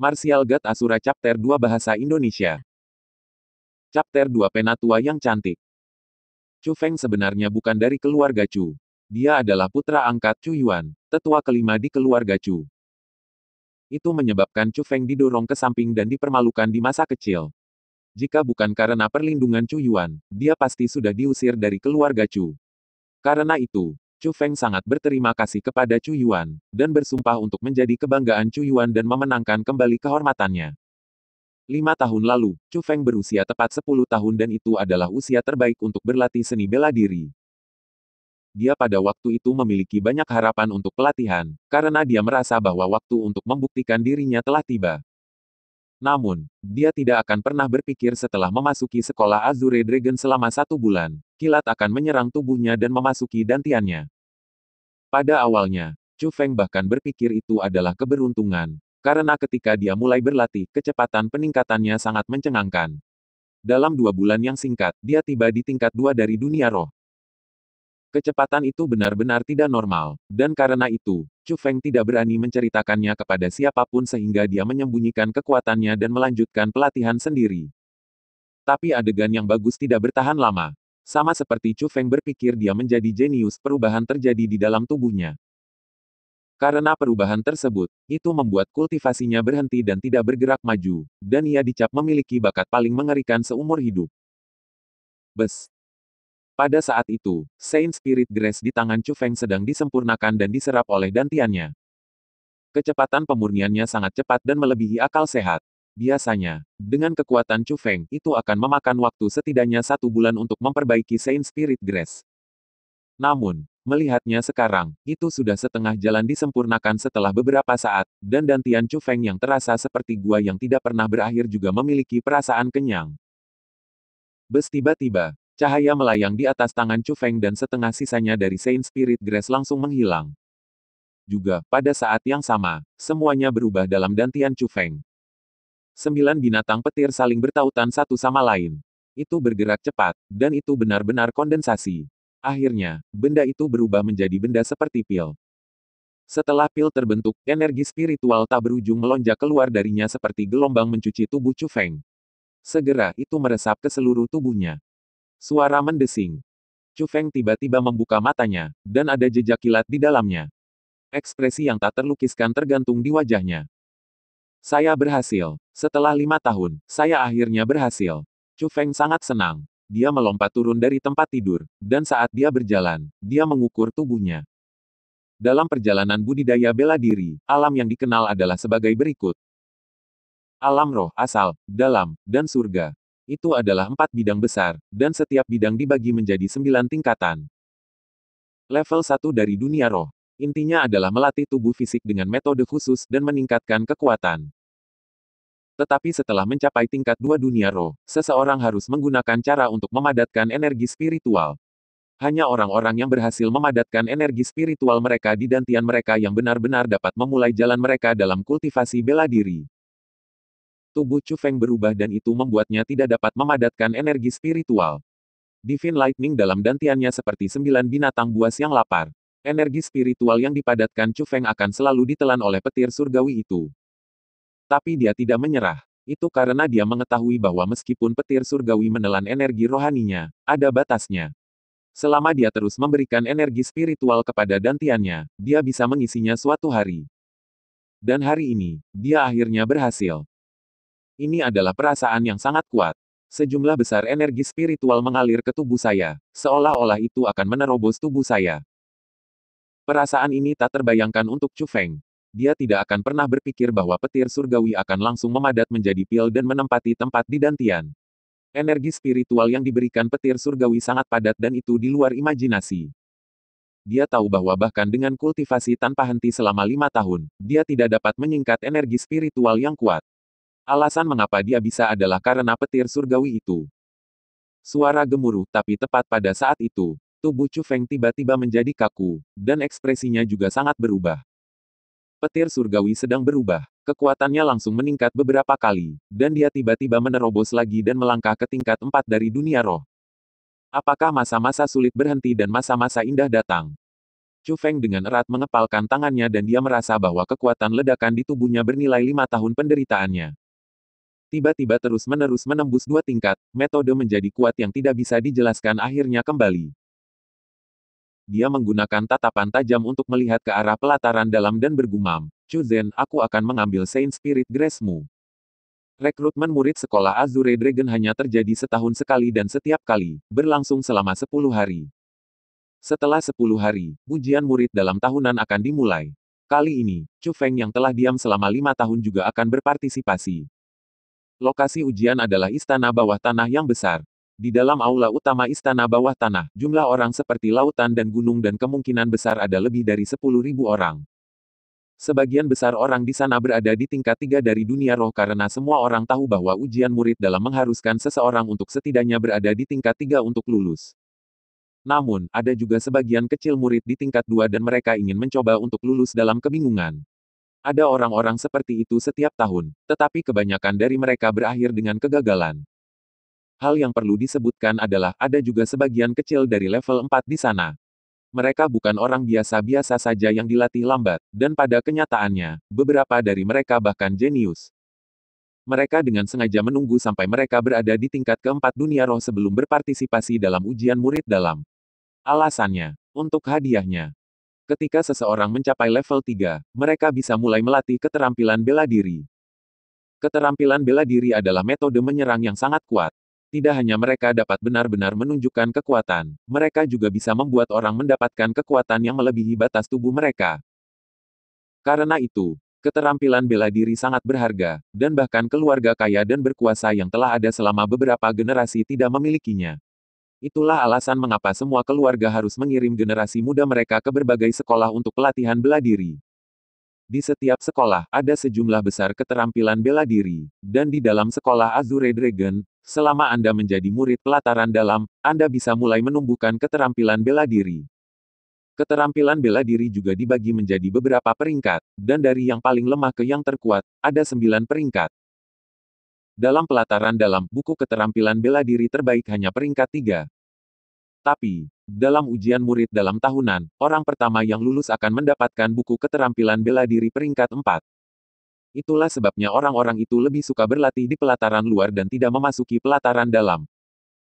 Martial God Asura Chapter 2 Bahasa Indonesia. Chapter 2 Penatua yang Cantik. Chu Feng sebenarnya bukan dari keluarga Chu. Dia adalah putra angkat Chu Yuan, tetua kelima di keluarga Chu. Itu menyebabkan Chu Feng didorong ke samping dan dipermalukan di masa kecil. Jika bukan karena perlindungan Chu Yuan, dia pasti sudah diusir dari keluarga Chu. Karena itu, Chu Feng sangat berterima kasih kepada Chu Yuan, dan bersumpah untuk menjadi kebanggaan Chu Yuan dan memenangkan kembali kehormatannya. 5 tahun lalu, Chu Feng berusia tepat 10 tahun dan itu adalah usia terbaik untuk berlatih seni bela diri. Dia pada waktu itu memiliki banyak harapan untuk pelatihan, karena dia merasa bahwa waktu untuk membuktikan dirinya telah tiba. Namun, dia tidak akan pernah berpikir setelah memasuki sekolah Azure Dragon selama 1 bulan, kilat akan menyerang tubuhnya dan memasuki dantiannya. Pada awalnya, Chu Feng bahkan berpikir itu adalah keberuntungan, karena ketika dia mulai berlatih, kecepatan peningkatannya sangat mencengangkan. Dalam 2 bulan yang singkat, dia tiba di tingkat 2 dari dunia roh. Kecepatan itu benar-benar tidak normal, dan karena itu, Chu Feng tidak berani menceritakannya kepada siapapun sehingga dia menyembunyikan kekuatannya dan melanjutkan pelatihan sendiri. Tapi adegan yang bagus tidak bertahan lama. Sama seperti Chu Feng berpikir dia menjadi jenius, perubahan terjadi di dalam tubuhnya. Karena perubahan tersebut, itu membuat kultivasinya berhenti dan tidak bergerak maju, dan ia dicap memiliki bakat paling mengerikan seumur hidup. Bes. Pada saat itu, Saint Spirit Grace di tangan Chu Feng sedang disempurnakan dan diserap oleh dantiannya. Kecepatan pemurniannya sangat cepat dan melebihi akal sehat. Biasanya, dengan kekuatan Chu Feng, itu akan memakan waktu setidaknya 1 bulan untuk memperbaiki Saint Spirit Grace. Namun, melihatnya sekarang, itu sudah setengah jalan disempurnakan setelah beberapa saat, dan dantian Chu Feng yang terasa seperti gua yang tidak pernah berakhir juga memiliki perasaan kenyang. Bes tiba-tiba, cahaya melayang di atas tangan Chu Feng dan setengah sisanya dari Saint Spirit Grace langsung menghilang. Juga, pada saat yang sama, semuanya berubah dalam dantian Chu Feng. 9 binatang petir saling bertautan satu sama lain. Itu bergerak cepat, dan itu benar-benar kondensasi. Akhirnya, benda itu berubah menjadi benda seperti pil. Setelah pil terbentuk, energi spiritual tak berujung melonjak keluar darinya seperti gelombang mencuci tubuh Chu Feng. Segera, itu meresap ke seluruh tubuhnya. Suara mendesing. Chu Feng tiba-tiba membuka matanya, dan ada jejak kilat di dalamnya. Ekspresi yang tak terlukiskan tergantung di wajahnya. Saya berhasil. Setelah 5 tahun, saya akhirnya berhasil. Chu Feng sangat senang. Dia melompat turun dari tempat tidur, dan saat dia berjalan, dia mengukur tubuhnya. Dalam perjalanan budidaya bela diri, alam yang dikenal adalah sebagai berikut. Alam roh, asal, dalam, dan surga. Itu adalah 4 bidang besar, dan setiap bidang dibagi menjadi 9 tingkatan. Level 1 dari dunia roh. Intinya adalah melatih tubuh fisik dengan metode khusus dan meningkatkan kekuatan. Tetapi setelah mencapai tingkat 2 dunia roh, seseorang harus menggunakan cara untuk memadatkan energi spiritual. Hanya orang-orang yang berhasil memadatkan energi spiritual mereka di dantian mereka yang benar-benar dapat memulai jalan mereka dalam kultivasi bela diri. Tubuh Chu Feng berubah dan itu membuatnya tidak dapat memadatkan energi spiritual. Divine Lightning dalam dantiannya seperti 9 binatang buas yang lapar. Energi spiritual yang dipadatkan Chu Feng akan selalu ditelan oleh petir surgawi itu. Tapi dia tidak menyerah. Itu karena dia mengetahui bahwa meskipun petir surgawi menelan energi rohaninya, ada batasnya. Selama dia terus memberikan energi spiritual kepada dantiannya, dia bisa mengisinya suatu hari. Dan hari ini, dia akhirnya berhasil. Ini adalah perasaan yang sangat kuat. Sejumlah besar energi spiritual mengalir ke tubuh saya, seolah-olah itu akan menerobos tubuh saya. Perasaan ini tak terbayangkan untuk Chu Feng. Dia tidak akan pernah berpikir bahwa petir surgawi akan langsung memadat menjadi pil dan menempati tempat di dantian. Energi spiritual yang diberikan petir surgawi sangat padat dan itu di luar imajinasi. Dia tahu bahwa bahkan dengan kultivasi tanpa henti selama 5 tahun, dia tidak dapat menyingkat energi spiritual yang kuat. Alasan mengapa dia bisa adalah karena petir surgawi itu. Suara gemuruh, tapi tepat pada saat itu, tubuh Chu Feng tiba-tiba menjadi kaku, dan ekspresinya juga sangat berubah. Petir surgawi sedang berubah, kekuatannya langsung meningkat beberapa kali, dan dia tiba-tiba menerobos lagi dan melangkah ke tingkat 4 dari dunia roh. Apakah masa-masa sulit berhenti dan masa-masa indah datang? Chu Feng dengan erat mengepalkan tangannya dan dia merasa bahwa kekuatan ledakan di tubuhnya bernilai 5 tahun penderitaannya. Tiba-tiba terus-menerus menembus 2 tingkat, metode menjadi kuat yang tidak bisa dijelaskan akhirnya kembali. Dia menggunakan tatapan tajam untuk melihat ke arah pelataran dalam dan bergumam, "Chu Zhen, aku akan mengambil Saint Spirit Grace-mu." Rekrutmen murid sekolah Azure Dragon hanya terjadi setahun sekali dan setiap kali, berlangsung selama 10 hari. Setelah 10 hari, ujian murid dalam tahunan akan dimulai. Kali ini, Chu Feng yang telah diam selama 5 tahun juga akan berpartisipasi. Lokasi ujian adalah istana bawah tanah yang besar. Di dalam aula utama istana bawah tanah, jumlah orang seperti lautan dan gunung dan kemungkinan besar ada lebih dari 10.000 orang. Sebagian besar orang di sana berada di tingkat 3 dari dunia roh karena semua orang tahu bahwa ujian murid dalam mengharuskan seseorang untuk setidaknya berada di tingkat 3 untuk lulus. Namun, ada juga sebagian kecil murid di tingkat 2 dan mereka ingin mencoba untuk lulus dalam kebingungan. Ada orang-orang seperti itu setiap tahun, tetapi kebanyakan dari mereka berakhir dengan kegagalan. Hal yang perlu disebutkan adalah ada juga sebagian kecil dari level 4 di sana. Mereka bukan orang biasa-biasa saja yang dilatih lambat, dan pada kenyataannya, beberapa dari mereka bahkan jenius. Mereka dengan sengaja menunggu sampai mereka berada di tingkat keempat dunia roh sebelum berpartisipasi dalam ujian murid dalam. Alasannya, untuk hadiahnya. Ketika seseorang mencapai level 3, mereka bisa mulai melatih keterampilan bela diri. Keterampilan bela diri adalah metode menyerang yang sangat kuat. Tidak hanya mereka dapat benar-benar menunjukkan kekuatan, mereka juga bisa membuat orang mendapatkan kekuatan yang melebihi batas tubuh mereka. Karena itu, keterampilan bela diri sangat berharga, dan bahkan keluarga kaya dan berkuasa yang telah ada selama beberapa generasi tidak memilikinya. Itulah alasan mengapa semua keluarga harus mengirim generasi muda mereka ke berbagai sekolah untuk pelatihan bela diri. Di setiap sekolah, ada sejumlah besar keterampilan bela diri, dan di dalam sekolah Azure Dragon, selama Anda menjadi murid pelataran dalam, Anda bisa mulai menumbuhkan keterampilan bela diri. Keterampilan bela diri juga dibagi menjadi beberapa peringkat, dan dari yang paling lemah ke yang terkuat, ada 9 peringkat. Dalam pelataran dalam, buku keterampilan bela diri terbaik hanya peringkat 3. Tapi, dalam ujian murid dalam tahunan, orang pertama yang lulus akan mendapatkan buku keterampilan bela diri peringkat 4. Itulah sebabnya orang-orang itu lebih suka berlatih di pelataran luar dan tidak memasuki pelataran dalam.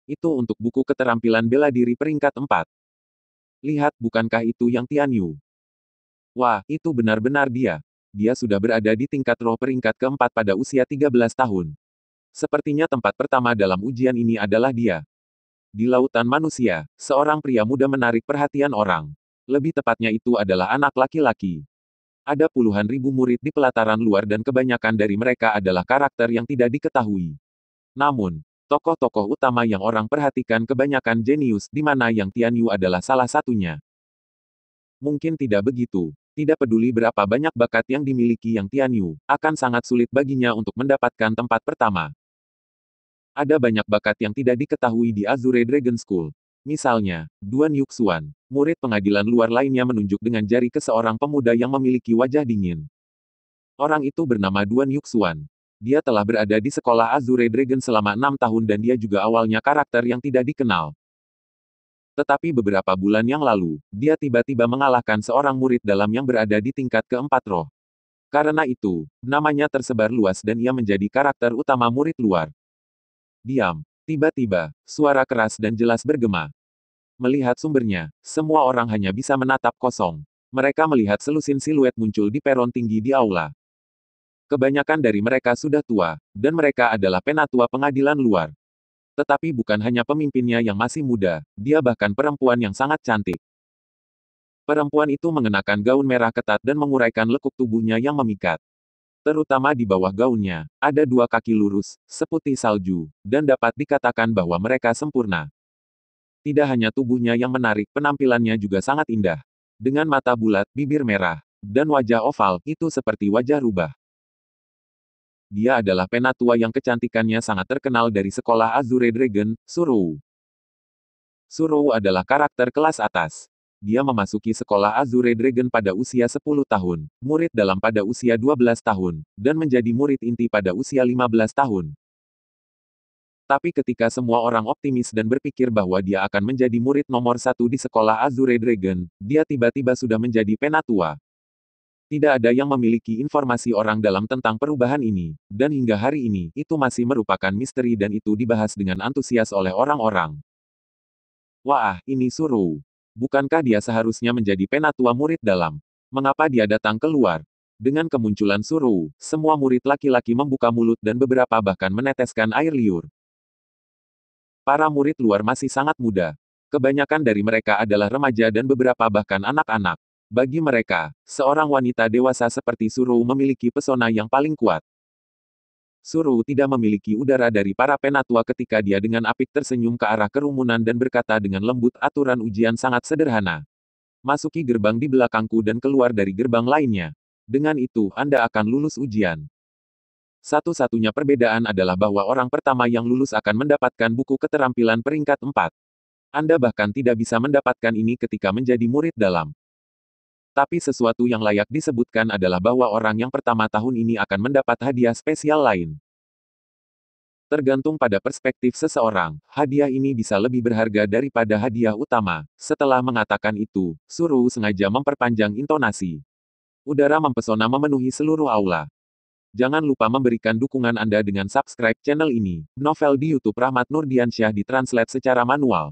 Itu untuk buku keterampilan bela diri peringkat 4. Lihat, bukankah itu yang Tian Yu? Wah, itu benar-benar dia. Dia sudah berada di tingkat roh peringkat keempat pada usia 13 tahun. Sepertinya tempat pertama dalam ujian ini adalah dia. Di lautan manusia, seorang pria muda menarik perhatian orang. Lebih tepatnya itu adalah anak laki-laki. Ada puluhan ribu murid di pelataran luar dan kebanyakan dari mereka adalah karakter yang tidak diketahui. Namun, tokoh-tokoh utama yang orang perhatikan kebanyakan jenius, di mana yang Tian Yu adalah salah satunya. Mungkin tidak begitu. Tidak peduli berapa banyak bakat yang dimiliki yang Tian Yu, akan sangat sulit baginya untuk mendapatkan tempat pertama. Ada banyak bakat yang tidak diketahui di Azure Dragon School. Misalnya, Duan Yuxuan, murid pengadilan luar lainnya menunjuk dengan jari ke seorang pemuda yang memiliki wajah dingin. Orang itu bernama Duan Yuxuan. Dia telah berada di sekolah Azure Dragon selama 6 tahun dan dia juga awalnya karakter yang tidak dikenal. Tetapi beberapa bulan yang lalu, dia tiba-tiba mengalahkan seorang murid dalam yang berada di tingkat keempat roh. Karena itu, namanya tersebar luas dan ia menjadi karakter utama murid luar. Diam. Tiba-tiba, suara keras dan jelas bergema. Melihat sumbernya, semua orang hanya bisa menatap kosong. Mereka melihat selusin siluet muncul di peron tinggi di aula. Kebanyakan dari mereka sudah tua, dan mereka adalah penatua pengadilan luar. Tetapi bukan hanya pemimpinnya yang masih muda, dia bahkan perempuan yang sangat cantik. Perempuan itu mengenakan gaun merah ketat dan menguraikan lekuk tubuhnya yang memikat. Terutama di bawah gaunnya, ada 2 kaki lurus, seputih salju, dan dapat dikatakan bahwa mereka sempurna. Tidak hanya tubuhnya yang menarik, penampilannya juga sangat indah. Dengan mata bulat, bibir merah, dan wajah oval, itu seperti wajah rubah. Dia adalah penatua yang kecantikannya sangat terkenal dari sekolah Azure Dragon, Surou. Surou adalah karakter kelas atas. Dia memasuki sekolah Azure Dragon pada usia 10 tahun, murid dalam pada usia 12 tahun, dan menjadi murid inti pada usia 15 tahun. Tapi ketika semua orang optimis dan berpikir bahwa dia akan menjadi murid nomor 1 di sekolah Azure Dragon, dia tiba-tiba sudah menjadi penatua. Tidak ada yang memiliki informasi orang dalam tentang perubahan ini, dan hingga hari ini, itu masih merupakan misteri dan itu dibahas dengan antusias oleh orang-orang. Wah, ini Suruh. Bukankah dia seharusnya menjadi penatua murid dalam? Mengapa dia datang keluar? Dengan kemunculan Suruh, semua murid laki-laki membuka mulut dan beberapa bahkan meneteskan air liur. Para murid luar masih sangat muda. Kebanyakan dari mereka adalah remaja dan beberapa bahkan anak-anak. Bagi mereka, seorang wanita dewasa seperti Suruh memiliki pesona yang paling kuat. Suruh tidak memiliki udara dari para penatua ketika dia dengan apik tersenyum ke arah kerumunan dan berkata dengan lembut, aturan ujian sangat sederhana. Masuki gerbang di belakangku dan keluar dari gerbang lainnya. Dengan itu, Anda akan lulus ujian. Satu-satunya perbedaan adalah bahwa orang pertama yang lulus akan mendapatkan buku keterampilan peringkat 4. Anda bahkan tidak bisa mendapatkan ini ketika menjadi murid dalam. Tapi sesuatu yang layak disebutkan adalah bahwa orang yang pertama tahun ini akan mendapat hadiah spesial lain. Tergantung pada perspektif seseorang, hadiah ini bisa lebih berharga daripada hadiah utama. Setelah mengatakan itu, Suruh sengaja memperpanjang intonasi. Udara mempesona memenuhi seluruh aula. Jangan lupa memberikan dukungan Anda dengan subscribe channel ini. Novel di YouTube Rahmat Nurdiansyah ditranslate secara manual.